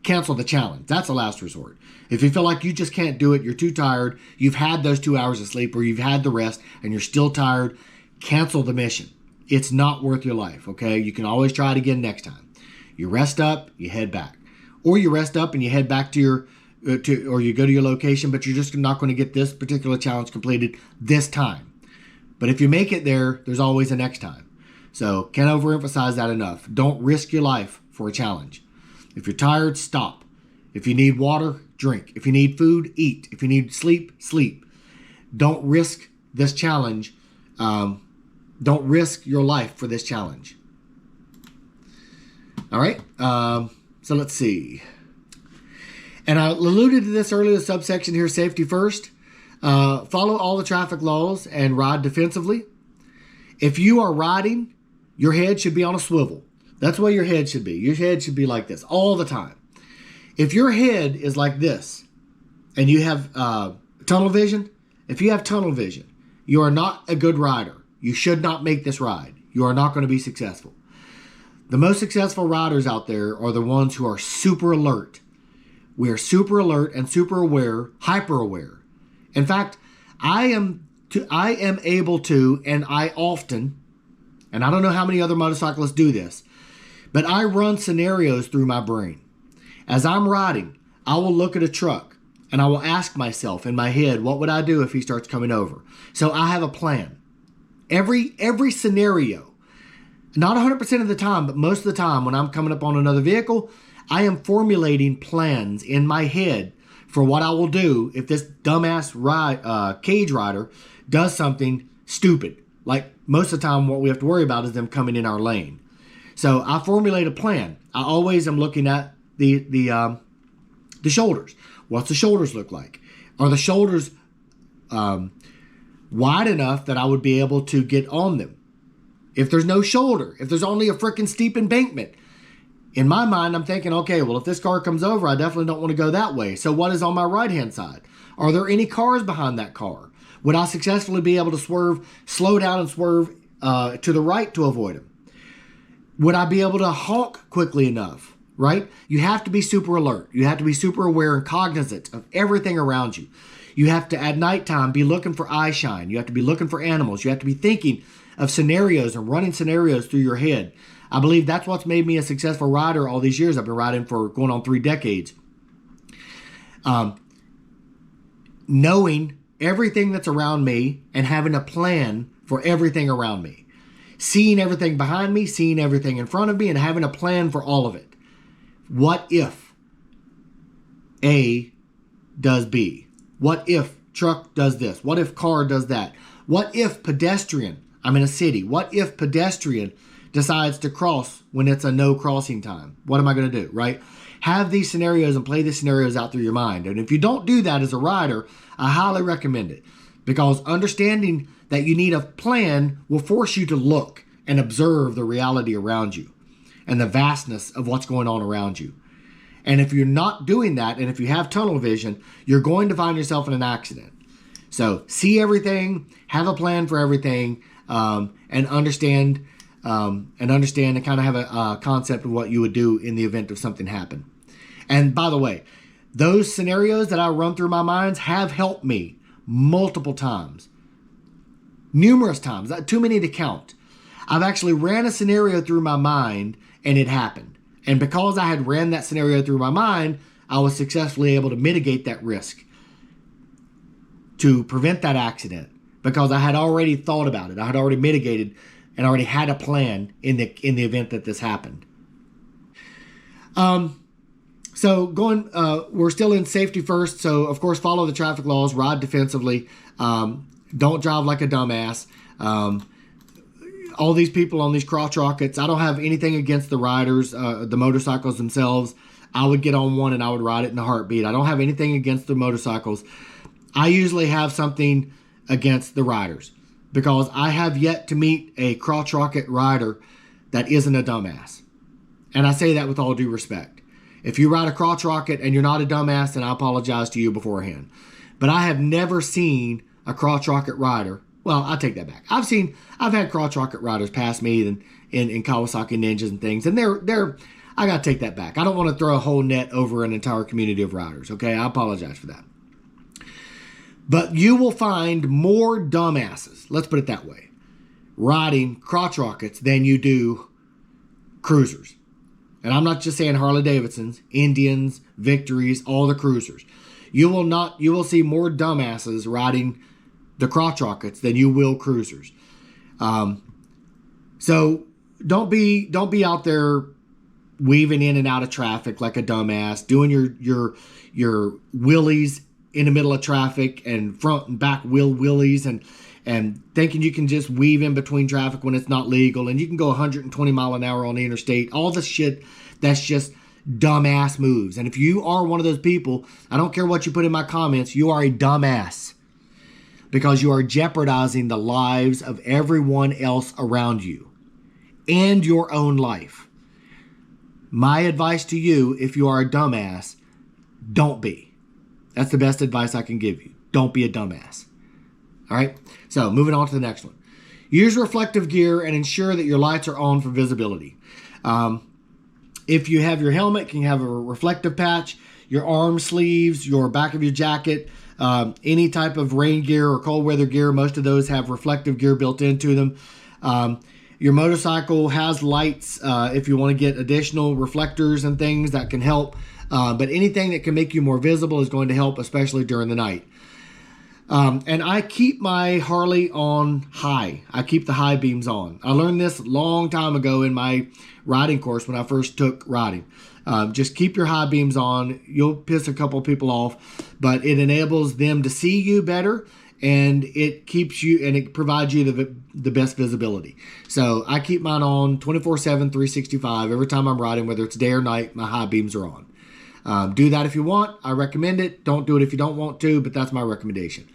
cancel the challenge. That's the last resort. If you feel like you just can't do it, you're too tired, you've had those 2 hours of sleep or you've had the rest and you're still tired, cancel the mission. It's not worth your life, okay? You can always try it again next time. You rest up, you head back. Or you rest up and you head back to your, or you go to your location, but you're just not going to get this particular challenge completed this time. But if you make it there, there's always a next time. So can't overemphasize that enough. Don't risk your life for a challenge. If you're tired, stop. If you need water, drink. If you need food, eat. If you need sleep, sleep. Don't risk this challenge. Don't risk your life for this challenge. All right. So let's see. And I alluded to this earlier, the subsection here, safety first. Follow all the traffic laws and ride defensively. If you are riding, your head should be on a swivel. That's the way your head should be. Your head should be like this all the time. If your head is like this and you have tunnel vision, if you have tunnel vision, you are not a good rider. You should not make this ride. You are not going to be successful. The most successful riders out there are the ones who are super alert. We are super alert and super aware, hyper aware. In fact, I am able to, and I often, and I don't know how many other motorcyclists do this, but I run scenarios through my brain. As I'm riding, I will look at a truck and I will ask myself in my head, what would I do if he starts coming over? So I have a plan. Every scenario, not 100% of the time, but most of the time when I'm coming up on another vehicle, I am formulating plans in my head for what I will do if this dumbass cage rider does something stupid. Like most of the time, what we have to worry about is them coming in our lane. So I formulate a plan. I always am looking at the shoulders. What's the shoulders look like? Are the shoulders wide enough that I would be able to get on them? If there's no shoulder, if there's only a freaking steep embankment, in my mind, I'm thinking, okay, well, if this car comes over, I definitely don't want to go that way. So what is on my right-hand side? Are there any cars behind that car? Would I successfully be able to slow down and swerve to the right to avoid them? Would I be able to honk quickly enough, right? You have to be super alert. You have to be super aware and cognizant of everything around you. You have to, at nighttime, be looking for eye shine. You have to be looking for animals. You have to be thinking of scenarios and running scenarios through your head. I believe that's what's made me a successful rider all these years. I've been riding for going on 3 decades. Knowing everything that's around me and having a plan for everything around me. Seeing everything behind me, seeing everything in front of me, and having a plan for all of it. What if A does B? What if truck does this? What if car does that? What if pedestrian, I'm in a city, what if pedestrian decides to cross when it's a no crossing time? What am I going to do, right? Have these scenarios and play these scenarios out through your mind. And if you don't do that as a rider, I highly recommend it, because understanding that you need a plan will force you to look and observe the reality around you and the vastness of what's going on around you. And if you're not doing that, and if you have tunnel vision, you're going to find yourself in an accident. So see everything, have a plan for everything, and understand and kind of have a concept of what you would do in the event of something happened. And by the way, those scenarios that I run through my minds have helped me multiple times, numerous times, too many to count. I've actually ran a scenario through my mind and it happened. And because I had ran that scenario through my mind, I was successfully able to mitigate that risk, to prevent that accident, because I had already thought about it. I had already mitigated and already had a plan in the event that this happened. So we're still in safety first. So of course, follow the traffic laws, ride defensively. Don't drive like a dumbass. All these people on these crotch rockets, I don't have anything against the riders, the motorcycles themselves. I would get on one and I would ride it in a heartbeat. I don't have anything against the motorcycles. I usually have something against the riders, because I have yet to meet a crotch rocket rider that isn't a dumbass. And I say that with all due respect. If you ride a crotch rocket and you're not a dumbass, then I apologize to you beforehand. But I have never seen a crotch rocket rider. Well, I take that back. I've had crotch rocket riders pass me in Kawasaki Ninjas and things, and I gotta take that back. I don't want to throw a whole net over an entire community of riders. Okay, I apologize for that. But you will find more dumbasses, let's put it that way, riding crotch rockets than you do cruisers. And I'm not just saying Harley Davidsons, Indians, Victories, all the cruisers. You will see more dumbasses riding the crotch rockets than you will cruisers. So don't be out there weaving in and out of traffic like a dumbass, doing your wheelies in the middle of traffic and front and back wheelies and thinking you can just weave in between traffic when it's not legal, and you can go 120 mile an hour on the interstate. All this shit, that's just dumbass moves. And if you are one of those people, I don't care what you put in my comments, you are a dumbass, because you are jeopardizing the lives of everyone else around you and your own life. My advice to you, if you are a dumbass, don't be. That's the best advice I can give you. Don't be a dumbass. All right? So moving on to the next one. Use reflective gear and ensure that your lights are on for visibility. If you have your helmet, you can have a reflective patch, your arm sleeves, your back of your jacket, any type of rain gear or cold weather gear. Most of those have reflective gear built into them. Your motorcycle has lights if you want to get additional reflectors and things that can help. But anything that can make you more visible is going to help, especially during the night. And I keep my Harley on high. I keep the high beams on. I learned this a long time ago in my riding course when I first took riding. Just keep your high beams on. You'll piss a couple people off, but it enables them to see you better, and it keeps you, and it provides you the best visibility. So I keep mine on 24/7, 365. Every time I'm riding, whether it's day or night, my high beams are on. Do that if you want. I recommend it. Don't do it if you don't want to, but that's my recommendation.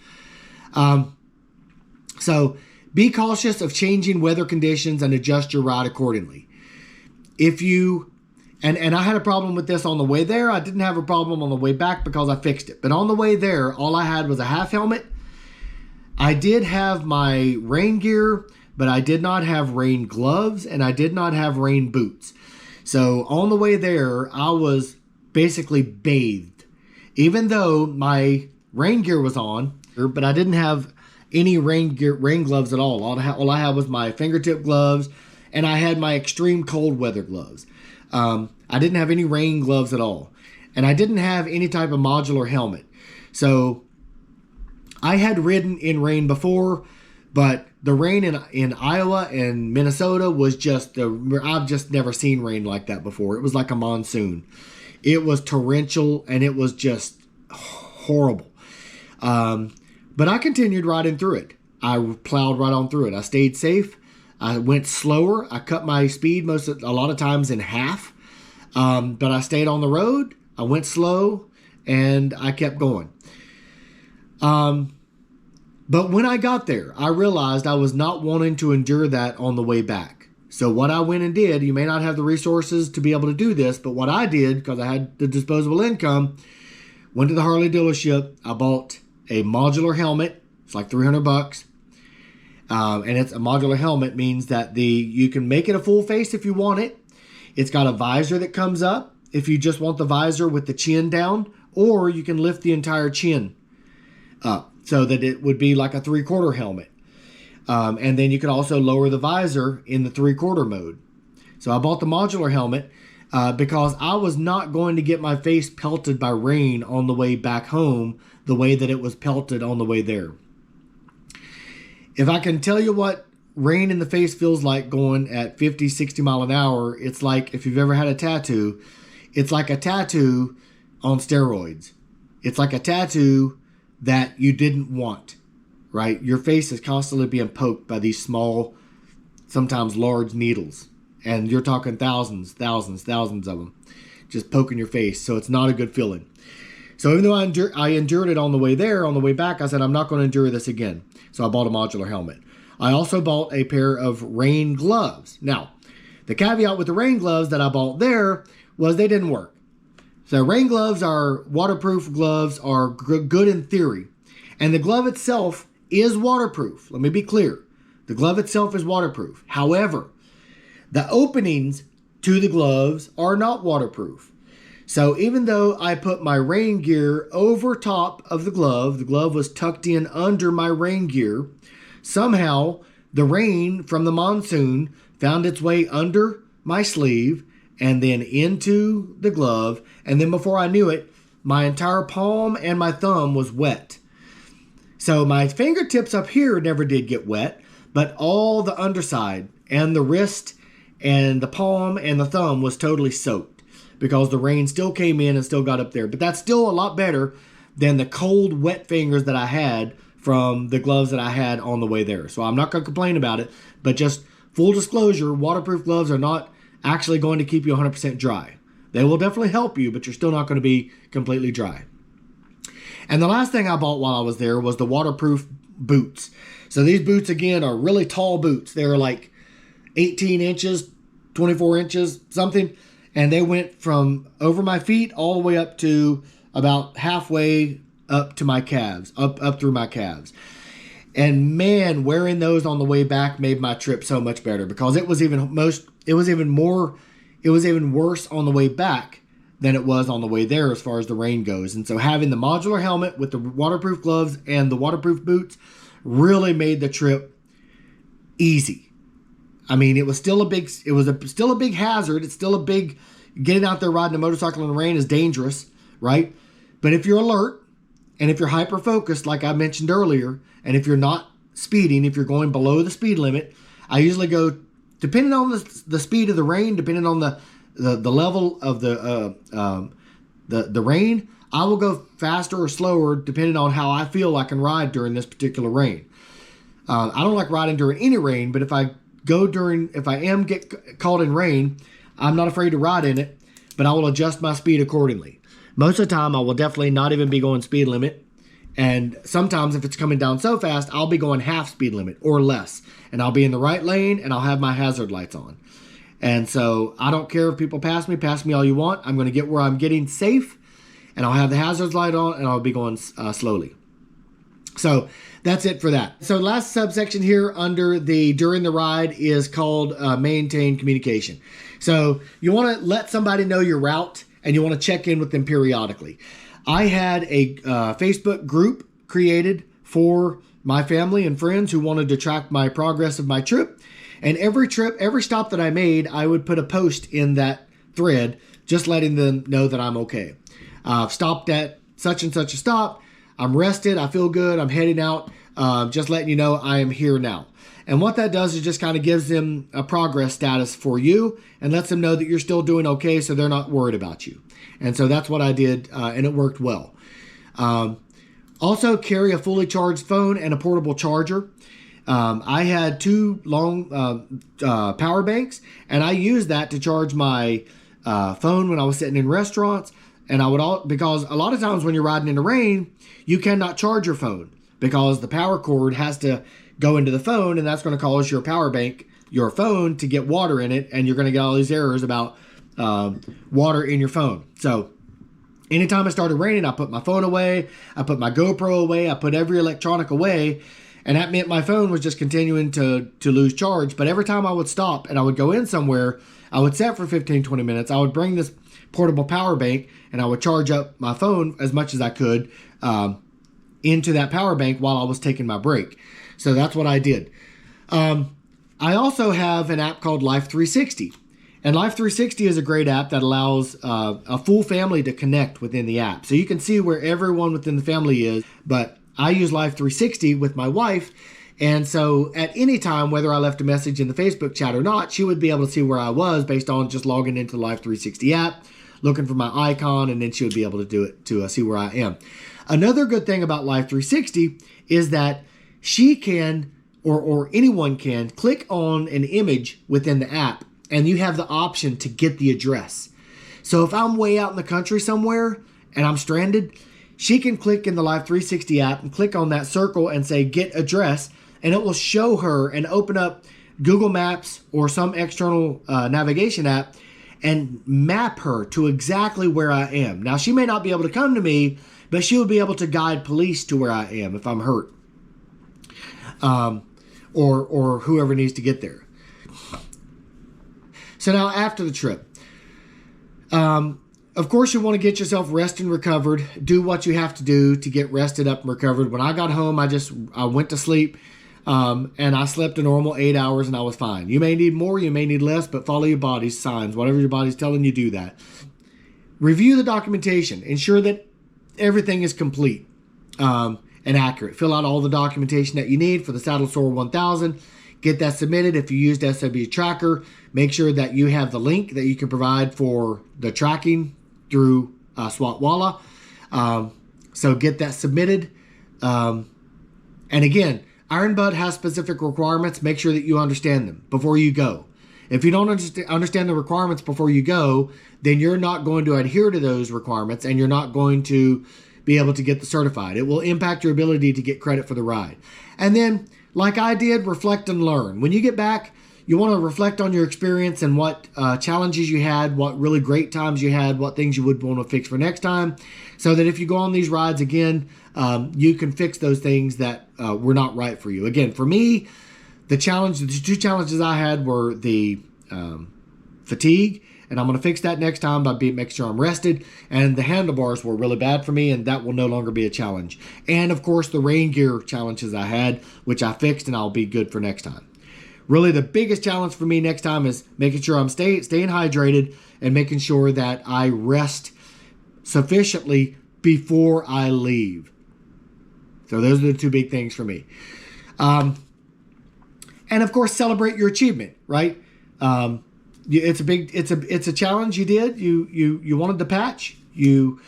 So be cautious of changing weather conditions and adjust your ride accordingly. If you, and I had a problem with this on the way there. I didn't have a problem on the way back because I fixed it. But on the way there, all I had was a half helmet. I did have my rain gear, but I did not have rain gloves, and I did not have rain boots. So on the way there, I was basically bathed, even though my rain gear was on, but I didn't have any rain gloves at all. All I had was my fingertip gloves, and I had my extreme cold weather gloves. I didn't have any rain gloves at all, and I didn't have any type of modular helmet. So I had ridden in rain before, but the rain in Iowa and Minnesota was just, I've just never seen rain like that before. It was like a monsoon. It was torrential, and it was just horrible. But I continued riding through it. I plowed right on through it. I stayed safe. I went slower. I cut my speed a lot of times in half. But I stayed on the road. I went slow, and I kept going. But when I got there, I realized I was not wanting to endure that on the way back. So what I went and did, you may not have the resources to be able to do this, but what I did, because I had the disposable income, went to the Harley dealership. I bought a modular helmet. It's like $300. And it's a modular helmet, means that you can make it a full face if you want it. It's got a visor that comes up if you just want the visor with the chin down, or you can lift the entire chin up so that it would be like a 3/4 helmet. And then you can also lower the visor in the 3/4 mode. So I bought the modular helmet because I was not going to get my face pelted by rain on the way back home the way that it was pelted on the way there. If I can tell you what rain in the face feels like going at 50, 60 mile an hour, it's like, if you've ever had a tattoo, it's like a tattoo on steroids. It's like a tattoo that you didn't want, right? Your face is constantly being poked by these small, sometimes large needles. And you're talking thousands of them just poking your face. So it's not a good feeling. So even though I endured it on the way there, on the way back, I said, I'm not going to endure this again. So I bought a modular helmet. I also bought a pair of rain gloves. Now, the caveat with the rain gloves that I bought there was they didn't work. So rain gloves are waterproof gloves, are good in theory. And the glove itself is waterproof. Let me be clear. The glove itself is waterproof. However, the openings to the gloves are not waterproof. So even though I put my rain gear over top of the glove was tucked in under my rain gear, somehow the rain from the monsoon found its way under my sleeve and then into the glove. And then before I knew it, my entire palm and my thumb was wet. So my fingertips up here never did get wet, but all the underside and the wrist and the palm and the thumb was totally soaked because the rain still came in and still got up there. But that's still a lot better than the cold, wet fingers that I had from the gloves that I had on the way there. So I'm not going to complain about it, but just full disclosure, waterproof gloves are not actually going to keep you 100% dry. They will definitely help you, but you're still not going to be completely dry. And the last thing I bought while I was there was the waterproof boots. So these boots, again, are really tall boots. They're like 18 inches, 24 inches, something. And they went from over my feet all the way up to about halfway up to my calves, up through my calves. And man, wearing those on the way back made my trip so much better because it was even worse on the way back than it was on the way there as far as the rain goes. And so having the modular helmet with the waterproof gloves and the waterproof boots really made the trip easy. I mean, it was still a big hazard. It's still a big, getting out there riding a motorcycle in the rain is dangerous, right? But if you're alert and if you're hyper focused, like I mentioned earlier, and if you're not speeding, if you're going below the speed limit, I usually go, depending on the speed of the rain, depending on the level of the rain, I will go faster or slower depending on how I feel I can ride during this particular rain. I don't like riding during any rain, but if I get caught in rain, I'm not afraid to ride in it, but I will adjust my speed accordingly. Most of the time, I will definitely not even be going speed limit. And sometimes if it's coming down so fast, I'll be going half speed limit or less. And I'll be in the right lane and I'll have my hazard lights on. And so I don't care if people pass me all you want. I'm going to get where I'm getting safe and I'll have the hazards light on and I'll be going slowly. So that's it for that. So last subsection here under the during the ride is called maintain communication. So you want to let somebody know your route and you want to check in with them periodically. I had a Facebook group created for my family and friends who wanted to track my progress of my trip. And every stop that I made, I would put a post in that thread just letting them know that I'm okay. I've stopped at such and such a stop. I'm rested. I feel good. I'm heading out. Just letting you know I am here now. And what that does is just kind of gives them a progress status for you and lets them know that you're still doing okay so they're not worried about you. And so that's what I did, and it worked well. Also, carry a fully charged phone and a portable charger. I had 2 long power banks, and I used that to charge my phone when I was sitting in restaurants. And because a lot of times when you're riding in the rain, you cannot charge your phone because the power cord has to go into the phone, and that's going to cause your power bank, your phone, to get water in it, and you're going to get all these errors about water in your phone. So anytime it started raining, I put my phone away, I put my GoPro away, I put every electronic away, And that meant my phone was just continuing to lose charge. But every time I would stop and I would go in somewhere, I would set for 15, 20 minutes. I would bring this portable power bank and I would charge up my phone as much as I could into that power bank while I was taking my break. So that's what I did. I also have an app called Life 360. And Life 360 is a great app that allows a full family to connect within the app. So you can see where everyone within the family is, but I use Life 360 with my wife. And so at any time, whether I left a message in the Facebook chat or not, she would be able to see where I was based on just logging into the Life 360 app, looking for my icon, and then she would be able to do it to see where I am. Another good thing about Life 360 is that she can, or anyone can, click on an image within the app, and you have the option to get the address. So if I'm way out in the country somewhere and I'm stranded, she can click in the Life 360 app and click on that circle and say get address, and it will show her and open up Google Maps or some external navigation app and map her to exactly where I am. Now, she may not be able to come to me, but she will be able to guide police to where I am if I'm hurt, or whoever needs to get there. So now after the trip, of course you want to get yourself rested and recovered. Do what you have to do to get rested up and recovered. When I got home, I went to sleep, and I slept a normal 8 hours and I was fine. You may need more, you may need less, but follow your body's signs. Whatever your body's telling you, do that. Review the documentation. Ensure that everything is complete and accurate. Fill out all the documentation that you need for the Saddle Sore 1000. Get that submitted. If you used SWTracker, make sure that you have the link that you can provide for the tracking through Spotwalla. So get that submitted. And again, Iron Butt has specific requirements. Make sure that you understand them before you go. If you don't understand the requirements before you go, then you're not going to adhere to those requirements and you're not going to be able to get the certified. It will impact your ability to get credit for the ride. And then, like I did, reflect and learn. When you get back, you want to reflect on your experience and what challenges you had, what really great times you had, what things you would want to fix for next time, so that if you go on these rides again, you can fix those things that were not right for you. Again, for me, the two challenges I had were the fatigue, and I'm going to fix that next time by making sure I'm rested, and the handlebars were really bad for me, and that will no longer be a challenge. And of course, the rain gear challenges I had, which I fixed, and I'll be good for next time. Really, the biggest challenge for me next time is making sure I'm staying hydrated and making sure that I rest sufficiently before I leave. So those are the two big things for me. And of course, celebrate your achievement, right? It's a challenge you did. You wanted the patch. You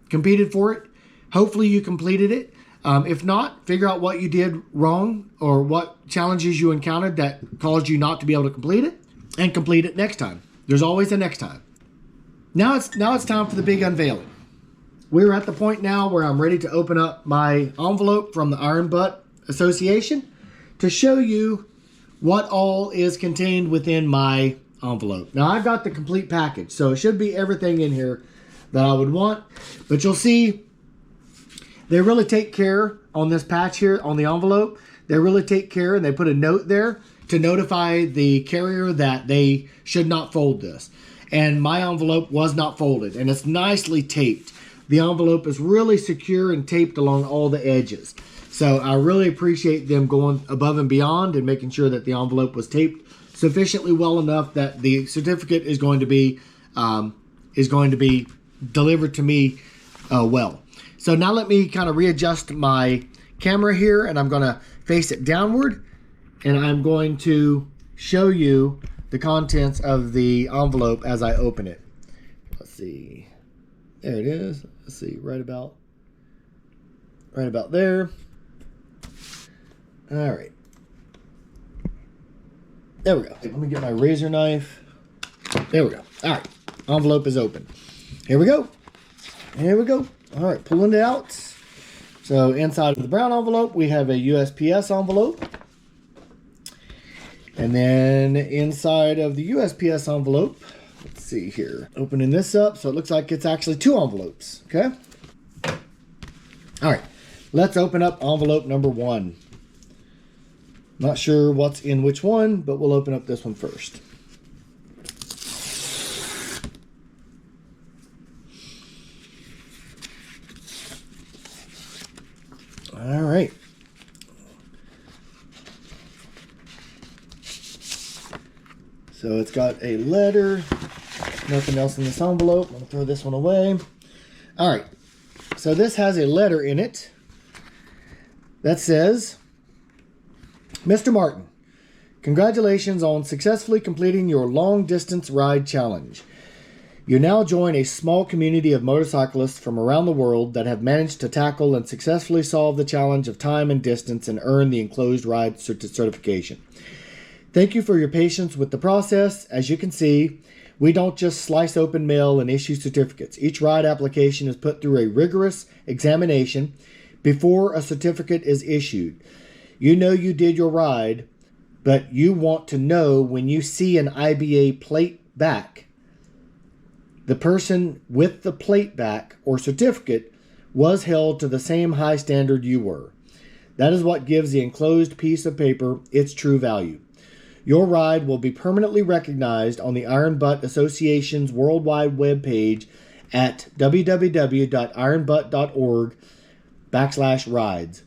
competed for it. Hopefully you completed it. If not, figure out what you did wrong or what challenges you encountered that caused you not to be able to complete it, and complete it next time. There's always a next time. Now it's time for the big unveiling. We're at the point now where I'm ready to open up my envelope from the Iron Butt Association to show you what all is contained within my envelope. Now I've got the complete package, so it should be everything in here that I would want, but you'll see they really take care on this patch here on the envelope. They really take care, and they put a note there to notify the carrier that they should not fold this. And my envelope was not folded, and it's nicely taped. The envelope is really secure and taped along all the edges. So I really appreciate them going above and beyond and making sure that the envelope was taped sufficiently well enough that the certificate is going to be delivered to me well. So now let me kind of readjust my camera here, and I'm going to face it downward, and I'm going to show you the contents of the envelope as I open it. Let's see. There it is. Let's see, right about there. All right. There we go. Let me get my razor knife. There we go. All right. Envelope is open. Here we go. Here we go. All right, pulling it out. So inside of the brown envelope, we have a USPS envelope. And then inside of the USPS envelope, let's see here. Opening this up, so it looks like it's actually two envelopes, okay? All right, let's open up envelope number one. Not sure what's in which one, but we'll open up this one first. All right. So it's got a letter. Nothing else in this envelope. I'm going to throw this one away. All right. So this has a letter in it that says, Mr. Martin, congratulations on successfully completing your long distance ride challenge. You now join a small community of motorcyclists from around the world that have managed to tackle and successfully solve the challenge of time and distance and earn the enclosed ride certification. Thank you for your patience with the process. As you can see, we don't just slice open mail and issue certificates. Each ride application is put through a rigorous examination before a certificate is issued. You know you did your ride, but you want to know when you see an IBA plate back, the person with the plate back or certificate was held to the same high standard you were. That is what gives the enclosed piece of paper its true value. Your ride will be permanently recognized on the Iron Butt Association's worldwide webpage at www.ironbutt.org/rides.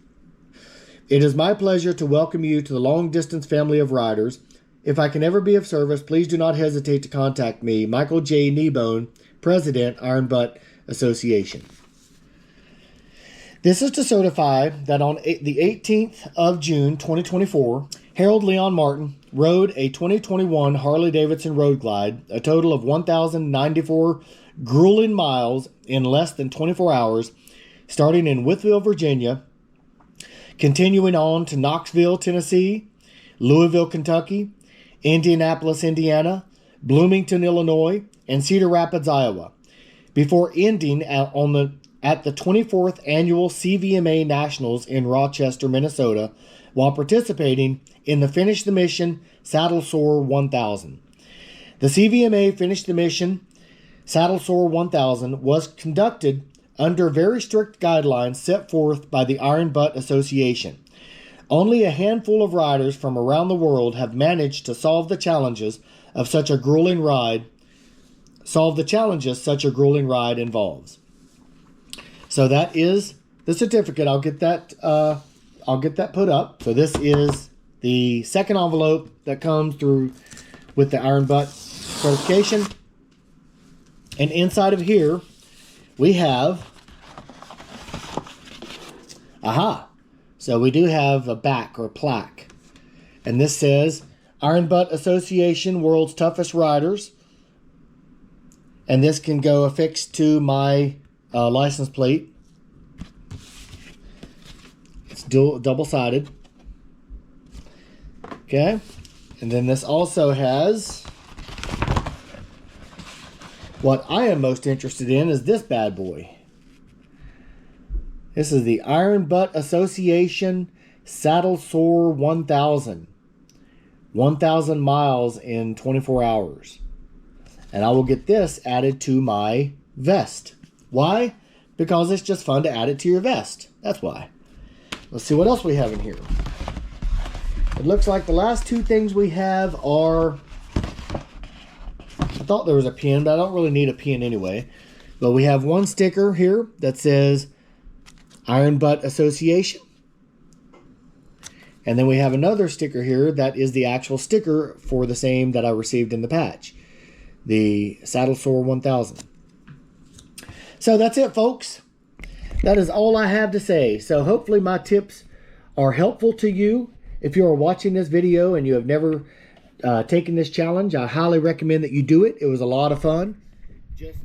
It is my pleasure to welcome you to the long distance family of riders. If I can ever be of service, please do not hesitate to contact me, Michael J. Kneebone, President, Iron Butt Association. This is to certify that on the 18th of June, 2024, Harold Leon Martin rode a 2021 Harley-Davidson Road Glide, a total of 1,094 grueling miles in less than 24 hours, starting in Whitfield, Virginia, continuing on to Knoxville, Tennessee, Louisville, Kentucky, Indianapolis, Indiana, Bloomington, Illinois, and Cedar Rapids, Iowa, before ending at the 24th Annual CVMA Nationals in Rochester, Minnesota, while participating in the Finish the Mission Saddle Sore 1000. The CVMA Finish the Mission Saddle Sore 1000 was conducted under very strict guidelines set forth by the Iron Butt Association. Only a handful of riders from around the world have managed to solve the challenges such a grueling ride involves. So that is the certificate. I'll get that put up. So this is the second envelope that comes through with the Iron Butt certification. And inside of here, we have, so we do have a back or plaque. And this says, Iron Butt Association, World's Toughest Riders. And this can go affixed to my license plate. It's double-sided. Okay. And then this also has, what I am most interested in is this bad boy. This is the Iron Butt Association Saddle Sore 1000. 1,000 miles in 24 hours. And I will get this added to my vest. Why? Because it's just fun to add it to your vest. That's why. Let's see what else we have in here. It looks like the last two things we have are, I thought there was a pin, but I don't really need a pin anyway. But we have one sticker here that says Iron Butt Association. And then we have another sticker here that is the actual sticker for the same that I received in the patch. The Saddle Sore 1000. So that's it, folks. That is all I have to say. So hopefully my tips are helpful to you. If you are watching this video and you have never taken this challenge, I highly recommend that you do it. It was a lot of fun. Just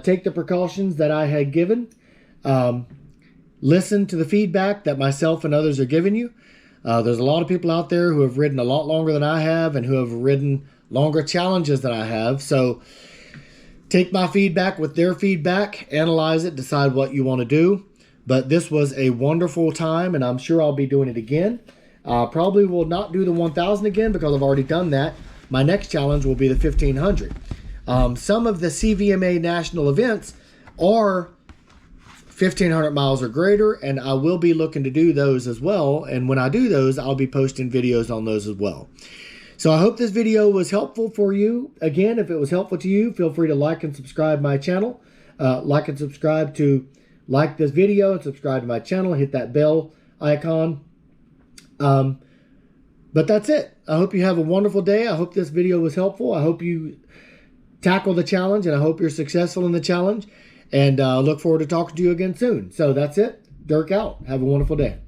take the precautions that I had given. Listen to the feedback that myself and others are giving you. There's a lot of people out there who have ridden a lot longer than I have and who have ridden longer challenges than I have. So take my feedback with their feedback, analyze it, decide what you want to do. But this was a wonderful time, and I'm sure I'll be doing it again. Probably will not do the 1000 again because I've already done that. My next challenge will be the 1500. Some of the CVMA national events are 1,500 miles or greater, and I will be looking to do those as well. And when I do those, I'll be posting videos on those as well. So I hope this video was helpful for you. Again, if it was helpful to you, feel free to like and subscribe my channel. Like and subscribe to like this video and subscribe to my channel. Hit that bell icon. But that's it. I hope you have a wonderful day. I hope this video was helpful. I hope you tackle the challenge, and I hope you're successful in the challenge. And look forward to talking to you again soon. So that's it. Dirk out. Have a wonderful day.